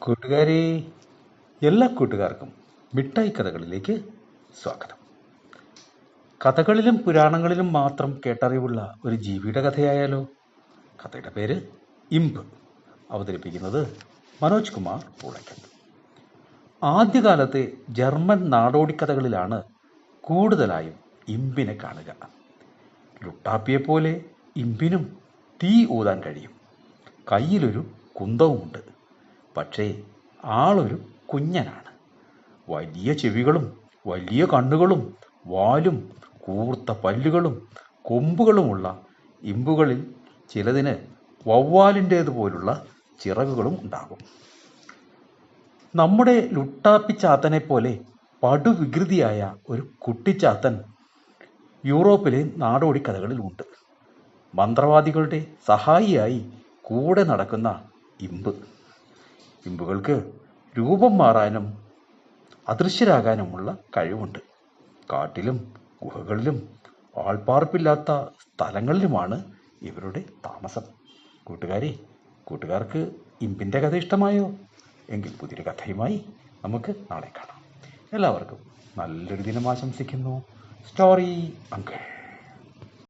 കൂട്ടുകാരെ, എല്ലാ കൂട്ടുകാർക്കും മിഠായി കഥകളിലേക്ക് സ്വാഗതം. കഥകളിലും പുരാണങ്ങളിലും മാത്രം കേട്ടറിവുള്ള ഒരു ജീവിയുടെ കഥയായാലോ? കഥയുടെ പേര് ഇമ്പ്. അവതരിപ്പിക്കുന്നത് മനോജ് കുമാർ പൂളയ്ക്കൽ. ആദ്യകാലത്തെ ജർമ്മൻ നാടോടിക്കഥകളിലാണ് കൂടുതലായും ഇമ്പിനെ കാണുക. ലുട്ടാപ്പിയെപ്പോലെ ഇമ്പിനും തീ ഊതാൻ കഴിയും. കയ്യിലൊരു കുന്തവുമുണ്ട്. പക്ഷേ ആളൊരു കുഞ്ഞനാണ്. വലിയ ചെവികളും വലിയ കണ്ണുകളും വാലും കൂർത്ത പല്ലുകളും കൊമ്പുകളുമുള്ള ഇമ്പുകളിൽ ചിലതിന് വവ്വാലിൻ്റേതുപോലുള്ള ചിറകുകളും ഉണ്ടാകും. നമ്മുടെ ലുട്ടാപ്പിച്ചാത്തനെ പോലെ പടുവികൃതിയായ ഒരു കുട്ടിച്ചാത്തൻ യൂറോപ്പിലെ നാടോടി കഥകളിൽ ഉണ്ട്. മന്ത്രവാദികളുടെ സഹായിയായി കൂടെ നടക്കുന്ന ഇമ്പ്. ഇമ്പുകൾക്ക് രൂപം മാറാനും അദൃശ്യരാകാനുമുള്ള കഴിവുണ്ട്. കാട്ടിലും ഗുഹകളിലും ആൾപ്പാർപ്പില്ലാത്ത സ്ഥലങ്ങളിലുമാണ് ഇവരുടെ താമസം. കൂട്ടുകാർക്ക് ഇമ്പിൻ്റെ കഥ ഇഷ്ടമായോ? എങ്കിൽ പുതിയൊരു കഥയുമായി നമുക്ക് നാളെ കാണാം. എല്ലാവർക്കും നല്ലൊരു ദിനം ആശംസിക്കുന്നു. Story uncle.